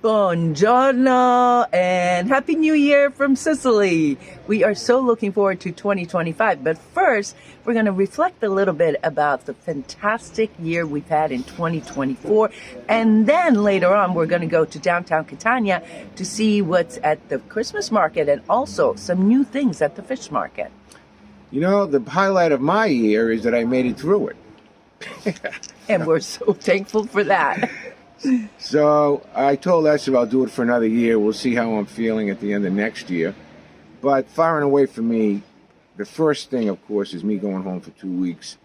Buongiorno and Happy New Year from Sicily. We are so looking forward to 2025. But first, we're going to reflect a little bit about the fantastic year we've had in 2024. And then later on, we're going to go to downtown Catania to see what's at the Christmas market and also some new things at the fish market. You know, the highlight of my year is that I made it through it. And we're so thankful for that. So I told Esther I'll do it for another year. We'll see how I'm feeling at the end of next year. But far and away for me, the first thing, of course, is me going home for 2 weeks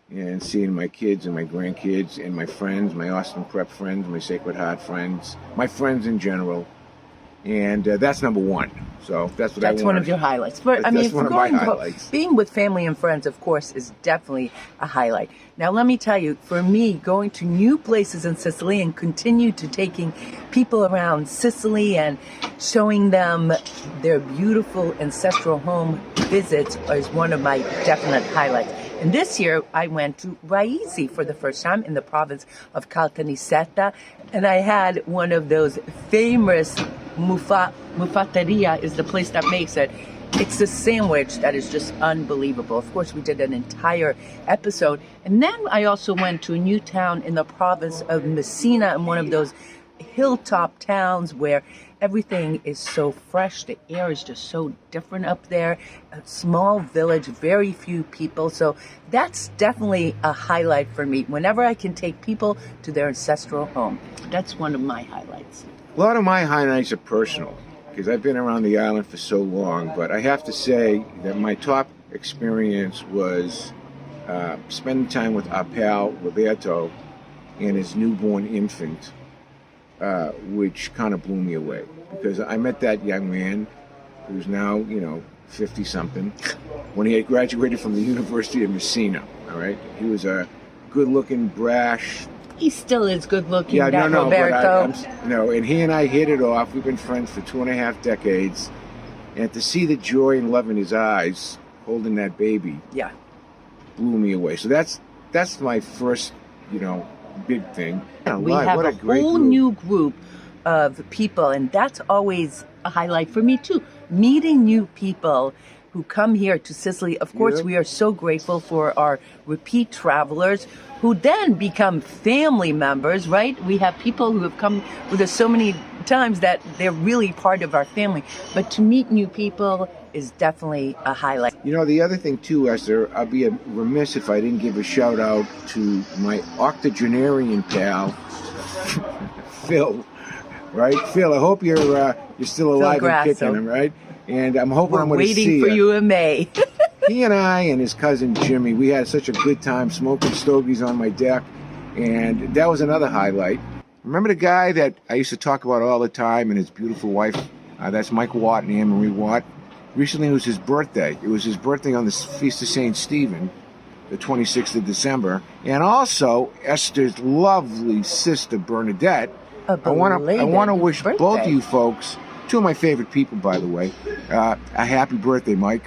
and seeing my kids and my grandkids and my friends, my Austin Prep friends, my Sacred Heart friends, my friends in general. And that's number one. So that's what I want. That's one of your highlights. But I mean, one of my highlights. Being with family and friends, of course, is definitely a highlight. Now, let me tell you, for me, going to new places in Sicily and continue to taking people around Sicily and showing them their beautiful ancestral home visits is one of my definite highlights. And this year, I went to Raisi for the first time in the province of Caltanissetta, and I had one of those famous Mufatteria is the place that makes it. It's a sandwich that is just unbelievable. Of course, we did an entire episode. And then I also went to a new town in the province of Messina, in one of those hilltop towns where everything is so fresh. The air is just so different up there. A small village, very few people. So that's definitely a highlight for me. Whenever I can take people to their ancestral home, that's one of my highlights. A lot of my highlights are personal because I've been around the island for so long. But I have to say that my top experience was spending time with our pal Roberto and his newborn infant, which kind of blew me away because I met that young man who's now, 50-something, when he had graduated from the University of Messina, all right? He was a good-looking, brash... He still is good-looking, yeah, Roberto. And he and I hit it off. We've been friends for 2.5 decades. And to see the joy and love in his eyes holding that baby blew me away. So that's my first, big thing. We have a whole new group of people, and that's always a highlight for me too. Meeting new people who come here to Sicily. Of course, we are so grateful for our repeat travelers who then become family members, right? We have people who have come with us so many times that they're really part of our family. But to meet new people is definitely a highlight. The other thing too, Esther, I'd be remiss if I didn't give a shout out to my octogenarian pal, Phil. Right, Phil. I hope you're still alive and kicking, right? And I'm hoping I'm going to see you. We're waiting for you in May. He and I and his cousin Jimmy, we had such a good time smoking stogies on my deck, and that was another highlight. Remember the guy that I used to talk about all the time and his beautiful wife? That's Mike Watt and Anne-Marie Watt. Recently, it was his birthday. It was his birthday on the Feast of St. Stephen, the 26th of December. And also, Esther's lovely sister, Bernadette. I want to wish both of you folks, two of my favorite people, by the way, a happy birthday, Mike,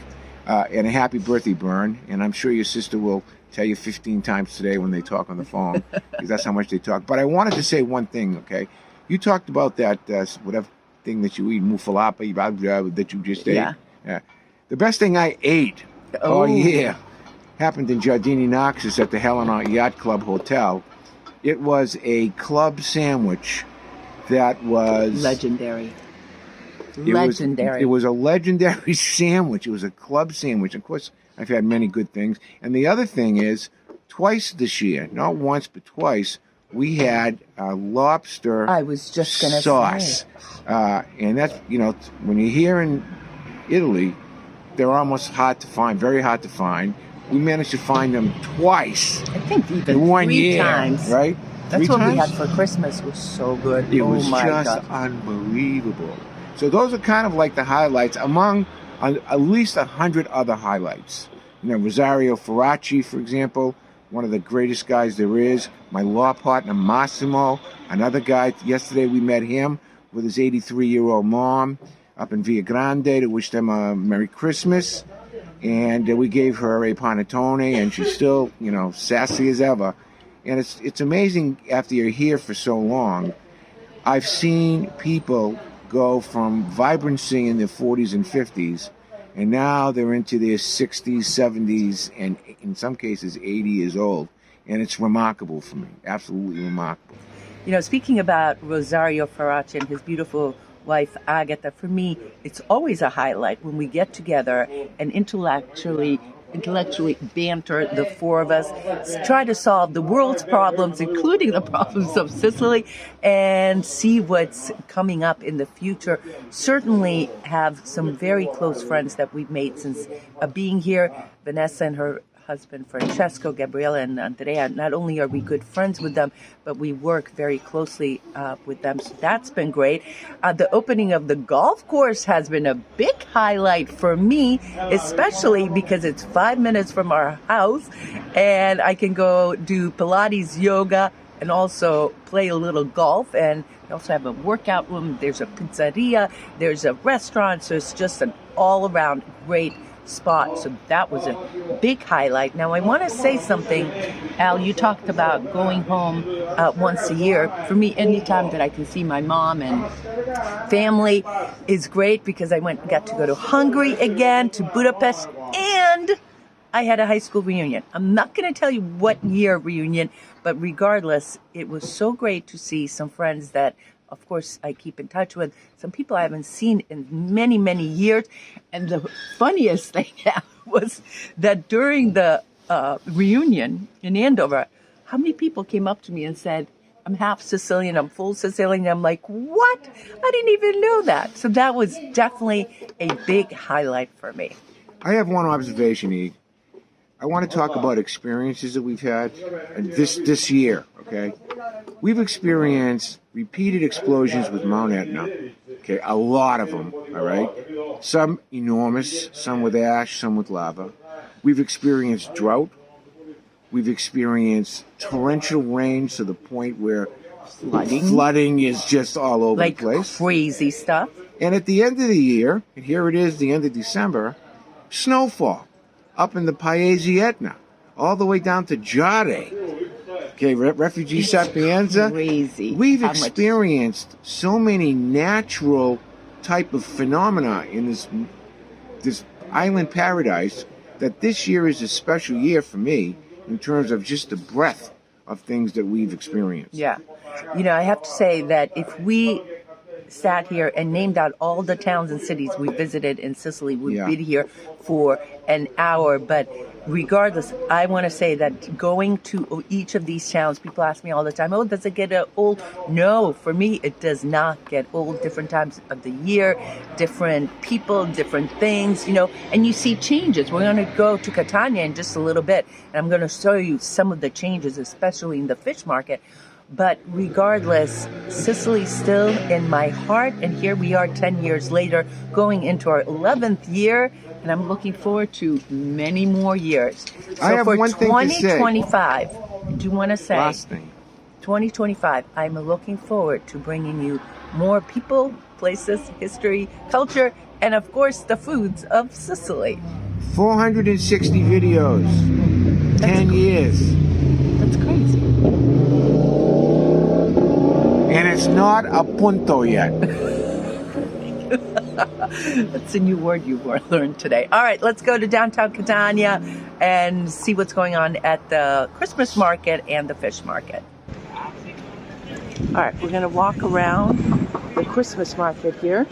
and a happy birthday, Bern. And I'm sure your sister will tell you 15 times today when they talk on the phone, because that's how much they talk. But I wanted to say one thing, okay? You talked about that, whatever thing that you eat, mufalapa, that you just ate. Yeah. The best thing I ate happened in Giardini Noxus at the Helena Yacht Club Hotel. It was a club sandwich that was... legendary. It was a legendary sandwich. It was a club sandwich. Of course, I've had many good things. And the other thing is, twice this year, not once, but twice, we had lobster I was just gonna sauce. And that's, when you're here in Italy, they're almost hard to find, very hard to find. We managed to find them twice. I think even in 1 three year, times. Right? That's 3 what times? we had for Christmas. It was so good. It was my just God. unbelievable. So those are kind of like the highlights among at least 100 other highlights. Rosario Ferracci, for example, one of the greatest guys there is. My law partner, Massimo, another guy. Yesterday we met him with his 83-year-old mom up in Via Grande to wish them a Merry Christmas. And we gave her a panettone, and she's still, sassy as ever. And it's amazing after you're here for so long. I've seen people go from vibrancy in their 40s and 50s, and now they're into their 60s, 70s, and in some cases 80 years old. And it's remarkable for me, absolutely remarkable. You know, speaking about Rosario Faraci and his beautiful wife, Agatha, for me, it's always a highlight when we get together and intellectually banter, the four of us, try to solve the world's problems, including the problems of Sicily, and see what's coming up in the future. Certainly have some very close friends that we've made since being here. Vanessa and her husband Francesco, Gabriella, and Andrea. Not only are we good friends with them, but we work very closely with them. So that's been great. The opening of the golf course has been a big highlight for me, especially because it's 5 minutes from our house, and I can go do Pilates, yoga, and also play a little golf. And we also have a workout room. There's a pizzeria. There's a restaurant. So it's just an all-around great spot. So that was a big highlight. Now I want to say something. Al, you talked about going home once a year. For me, anytime that I can see my mom and family is great, because I got to go to Hungary again, to Budapest, and I had a high school reunion. I'm not going to tell you what year reunion, but regardless, it was so great to see some friends that, of course, I keep in touch with, some people I haven't seen in many, many years. And the funniest thing was that during the reunion in Andover, how many people came up to me and said, I'm half Sicilian, I'm full Sicilian. I'm like, what? I didn't even know that. So that was definitely a big highlight for me. I have one observation, Eve. I want to talk about experiences that we've had this year, okay? We've experienced repeated explosions with Mount Etna, okay? A lot of them, all right? Some enormous, some with ash, some with lava. We've experienced drought. We've experienced torrential rain to the point where flooding is just all over the place. Like crazy stuff. And at the end of the year, and here it is, the end of December, snowfall up in the Paese Etna, all the way down to Jade. Okay, Refugee Sapienza. Crazy. We've experienced so many natural type of phenomena in this island paradise that this year is a special year for me in terms of just the breadth of things that we've experienced. Yeah. You know, I have to say that if we sat here and named out all the towns and cities we visited in Sicily, we'd be here for an hour. But regardless, I want to say that going to each of these towns, people ask me all the time, oh, does it get old? No, for me, it does not get old. Different times of the year, different people, different things, you know, and you see changes. We're going to go to Catania in just a little bit, and I'm going to show you some of the changes, especially in the fish market. But regardless, Sicily's still in my heart, and here we are 10 years later, going into our 11th year, and I'm looking forward to many more years. So I have for one thing to say. 2025, do you want to say? Last thing. 2025, I'm looking forward to bringing you more people, places, history, culture, and of course, the foods of Sicily. 460 videos, 10 years. That's crazy. And it's not a punto yet. That's a new word you learned today. All right, let's go to downtown Catania and see what's going on at the Christmas market and the fish market. All right, we're going to walk around the Christmas market here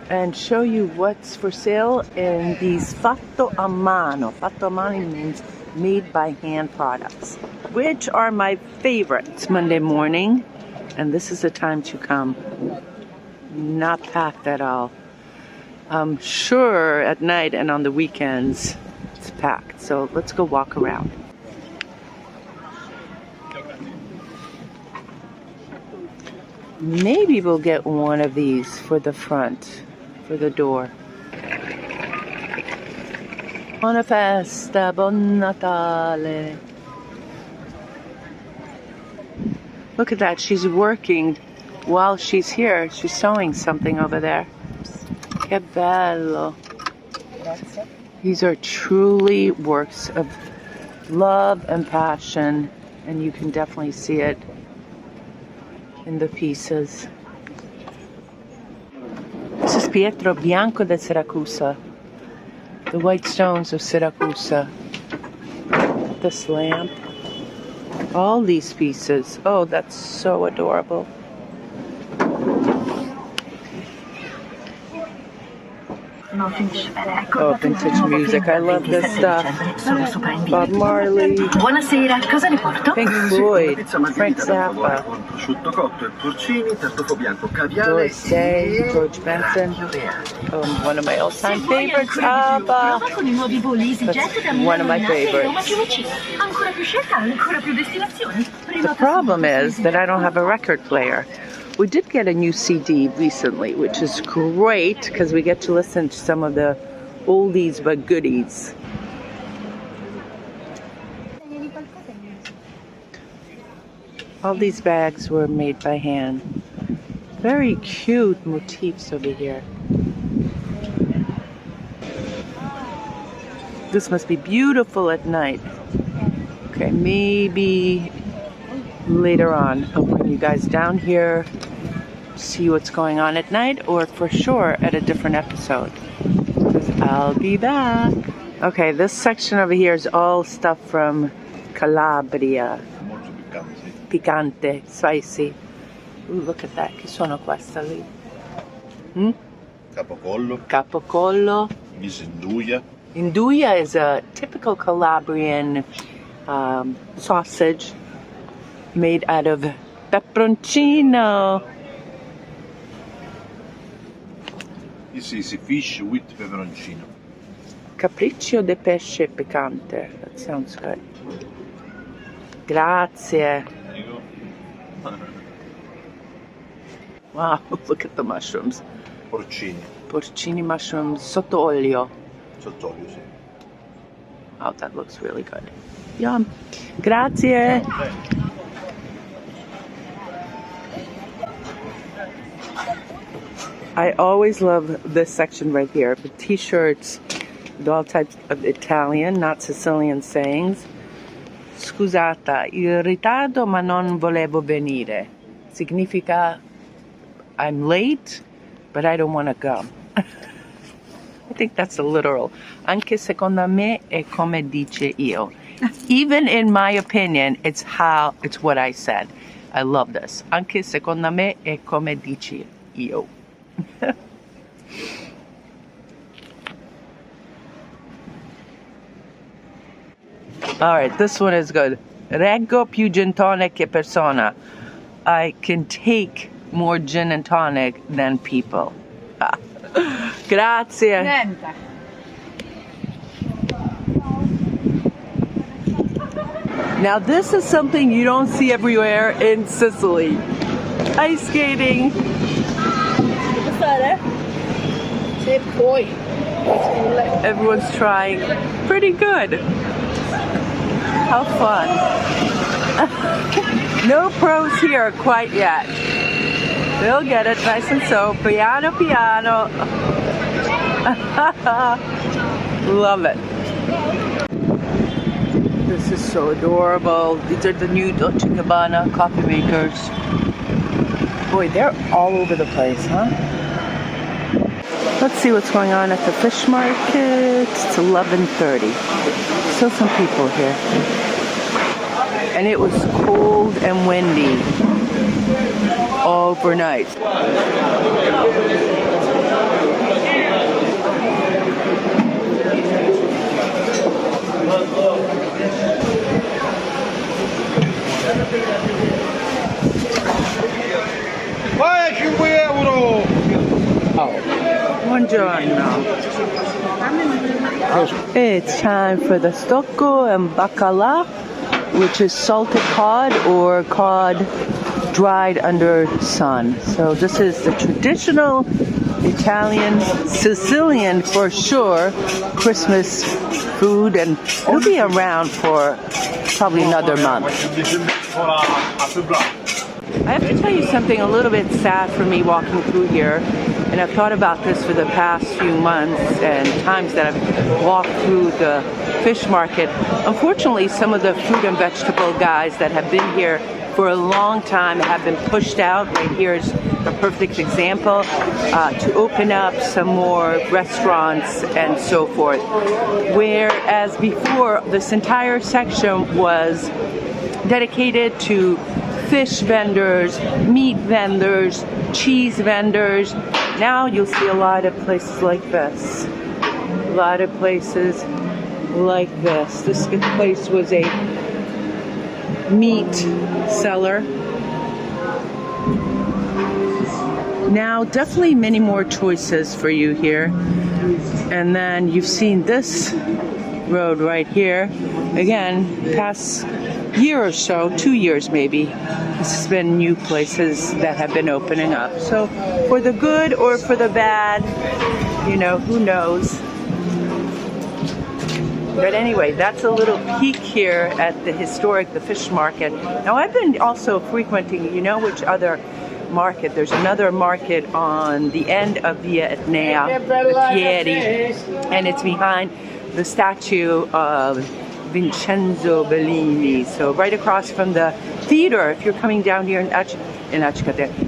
and show you what's for sale in these fatto a mano. Fatto a mano means made by hand products, which are my favorites Monday morning. And this is the time to come. Not packed at all. I'm sure at night and on the weekends it's packed. So let's go walk around. Maybe we'll get one of these for the front, for the door. Buona festa, buon Natale. Look at that, she's working while she's here. She's sewing something over there. Che bello. These are truly works of love and passion, and you can definitely see it in the pieces. This is Pietro Bianco de Siracusa, the white stones of Siracusa. This lamp, all these pieces. Oh, that's so adorable. Oh, vintage music. I love this stuff. Bob Marley, Buonasera, cosa ne porto? Pink Floyd, Frank Zappa, Doris Day, George Benson. Oh, one of my all-time favorites, ABBA. That's one of my favorites. The problem is that I don't have a record player. We did get a new CD recently, which is great because we get to listen to some of the oldies but goodies. All these bags were made by hand. Very cute motifs over here. This must be beautiful at night. Okay, maybe later on I'll bring you guys down here, see what's going on at night, or for sure at a different episode, because I'll be back. Okay, this section over here is all stuff from Calabria. Picante, spicy. Ooh, look at that. Che sono questa lì? Capocollo. Capocollo. This is Nduja. Nduja is a typical Calabrian sausage made out of peperoncino. This is fish with peperoncino. Capriccio de pesce picante. That sounds good. Grazie. Wow, look at the mushrooms. Porcini. Porcini mushrooms sotto olio. Sott'olio, sì. Oh, that looks really good. Yum. Grazie. I always love this section right here. The t-shirts with all types of Italian, not Sicilian sayings. Scusata, in ritardo ma non volevo venire. Significa I'm late, but I don't want to come. I think that's a literal. Anche secondo me è come dice io. Even in my opinion, it's what I said. I love this. Anche secondo me è come dice io. All right, this one is good. Reggo più gin tonic che persona. I can take more gin and tonic than people. Grazie. Now this is something you don't see everywhere in Sicily. Ice skating. Everyone's trying. Pretty good. How fun. No pros here quite yet. They'll get it nice and slow. Piano, piano. Love it. This is so adorable. These are the new Dolce & Gabbana coffee makers. Boy, they're all over the place, huh? Let's see what's going on at the fish market. It's 11:30. Still some people here. And it was cold and windy overnight. Vai, 5 euro! Buongiorno. It's time for the stocco and bacala, which is salted cod or cod dried under sun. So this is the traditional Italian, Sicilian for sure, Christmas food, and it'll be around for probably another month. I have to tell you something a little bit sad for me walking through here, and I've thought about this for the past few months and times that I've walked through the fish market. Unfortunately, some of the fruit and vegetable guys that have been here for a long time have been pushed out. Right here is a perfect example to open up some more restaurants and so forth. Whereas before, this entire section was dedicated to fish vendors, meat vendors, cheese vendors. Now you'll see a lot of places like this. A lot of places like this. This place was a meat seller. Now definitely many more choices for you here. And then you've seen this road right here. Again, past year or so, 2 years maybe, this has been new places that have been opening up. So for the good or for the bad, you know, who knows. But anyway, that's a little peek here at the fish market. Now I've been also frequenting, you know which other market? There's another market on the end of Via Etnea, the Fieri, and it's behind the statue of Vincenzo Bellini. So right across from the theater, if you're coming down here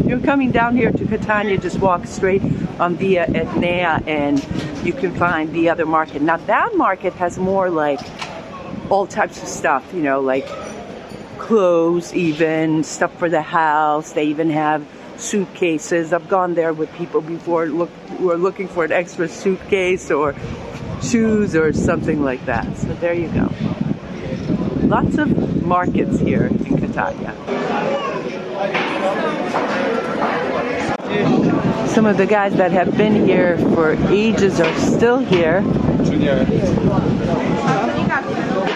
you're coming down here to Catania, just walk straight on Via Etnea and you can find the other market. Now that market has more like all types of stuff, you know, like clothes, even stuff for the house. They even have suitcases. I've gone there with people before who are looking for an extra suitcase or shoes or something like that. So there you go. Lots of markets here in Catania. Some of the guys that have been here for ages are still here.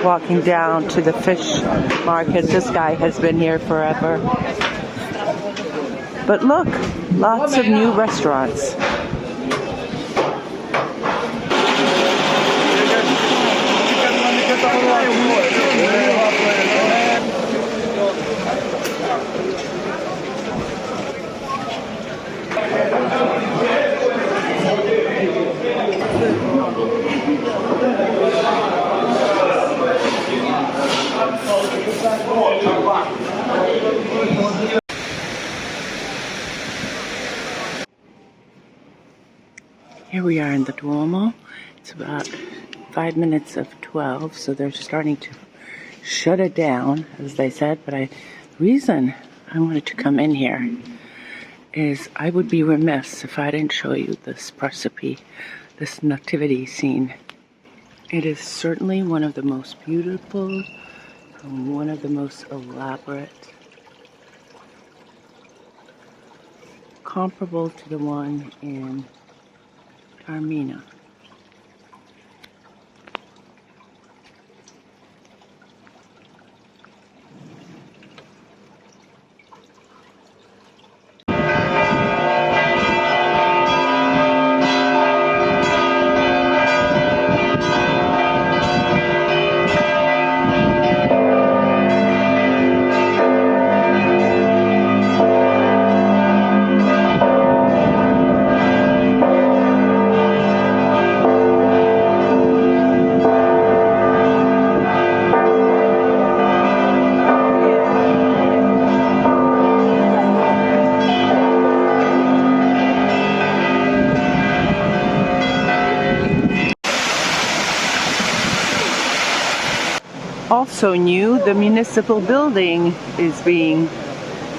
Walking down to the fish market. This guy has been here forever. But look, lots of new restaurants. Here we are in the Duomo. It's about 5 minutes of 12, so they're starting to shut it down, as they said. But the reason I wanted to come in here is I would be remiss if I didn't show you this precipice, this nativity scene. It is certainly one of the most beautiful and one of the most elaborate, comparable to the one in Taormina. Also new, the municipal building is being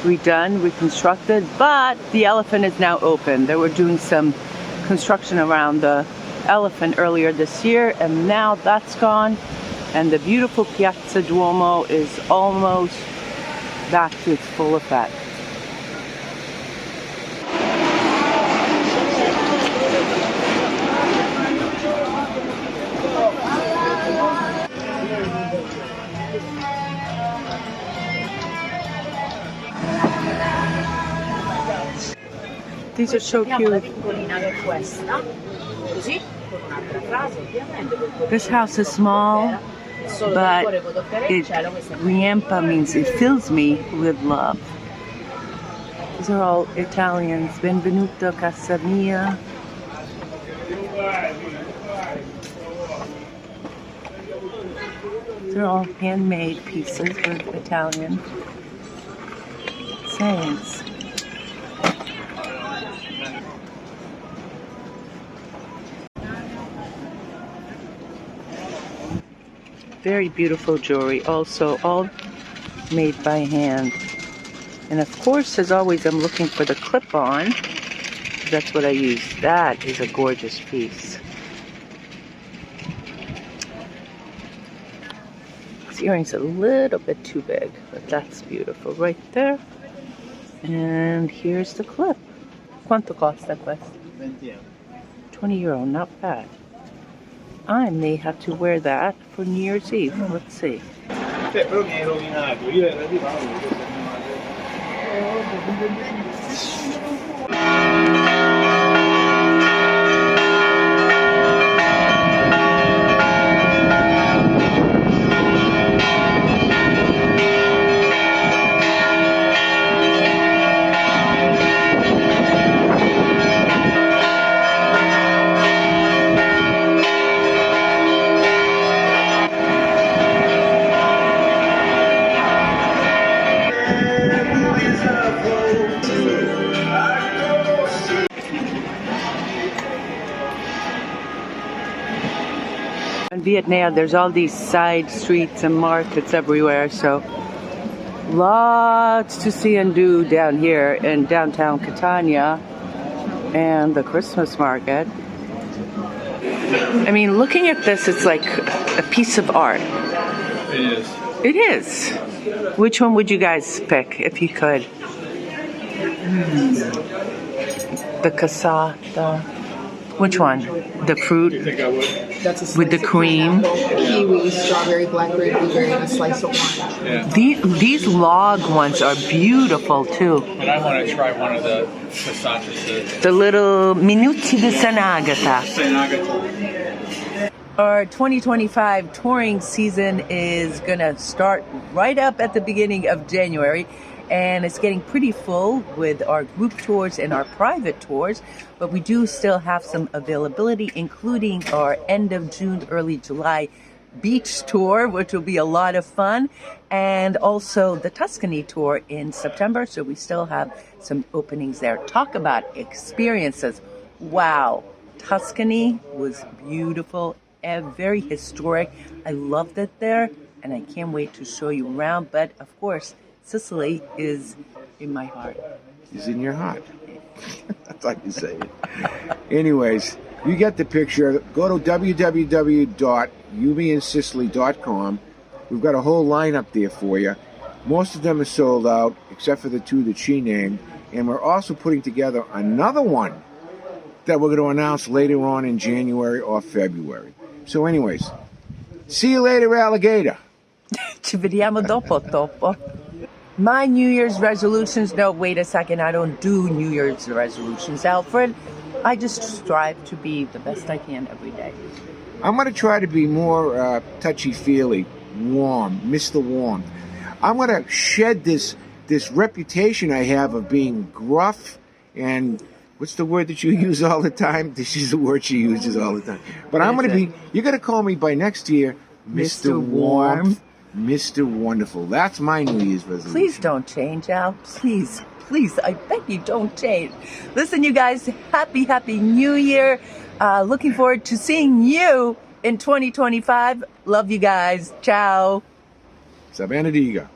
redone, reconstructed, but the elephant is now open. They were doing some construction around the elephant earlier this year, and now that's gone, and the beautiful Piazza Duomo is almost back to its full effect. These are so cute. This house is small, but riempa means it fills me with love. These are all Italians. Benvenuto casa mia. These are all handmade pieces. They're Italian. saints. Very beautiful jewelry, also all made by hand. And of course, as always, I'm looking for the clip-on. That's what I use. That is a gorgeous piece. This earring's a little bit too big, but that's beautiful right there. And here's the clip. Quanto costa questo? 20 euro, not bad. I may have to wear that for New Year's Eve. Let's see. Però mi hai rovinato, io ero arrivato. In Vietnam, there's all these side streets and markets everywhere, so lots to see and do down here in downtown Catania and the Christmas market. I mean, looking at this, it's like a piece of art. It is. It is. Which one would you guys pick if you could? The cassata. Which one? The fruit I think I would. That's a slice with the of cream. pineapple, kiwi, strawberry, blackberry, blueberry, and a slice of wine. Yeah. These log ones are beautiful too. But I want to try one of the passatas. The little minuti di San Agata. The Our 2025 touring season is going to start right up at the beginning of January, and it's getting pretty full with our group tours and our private tours, but we do still have some availability, including our end of June, early July beach tour, which will be a lot of fun, and also the Tuscany tour in September, so we still have some openings there. Talk about experiences. Wow, Tuscany was beautiful and very historic. I loved it there, and I can't wait to show you around, but of course, Sicily is in my heart. Is in your heart. That's like you say it. Anyways, you get the picture. Go to www.youmeandsicily.com. We've got a whole lineup there for you. Most of them are sold out, except for the two that she named. And we're also putting together another one that we're going to announce later on in January or February. So anyways, see you later, alligator. Ci vediamo dopo. My New Year's resolutions, no, wait a second, I don't do New Year's resolutions, Alfred. I just strive to be the best I can every day. I'm going to try to be more touchy-feely, warm, Mr. Warm. I'm going to shed this reputation I have of being gruff and what's the word that you use all the time? This is the word she uses all the time. But I'm going to be, you're going to call me by next year Mr. Warm, Mr. Wonderful. That's my New Year's resolution. Please don't change, Al. Please, I beg you, don't change. Listen, you guys, happy New Year. Looking forward to seeing you in 2025. Love you guys. Ciao. Sa benediga.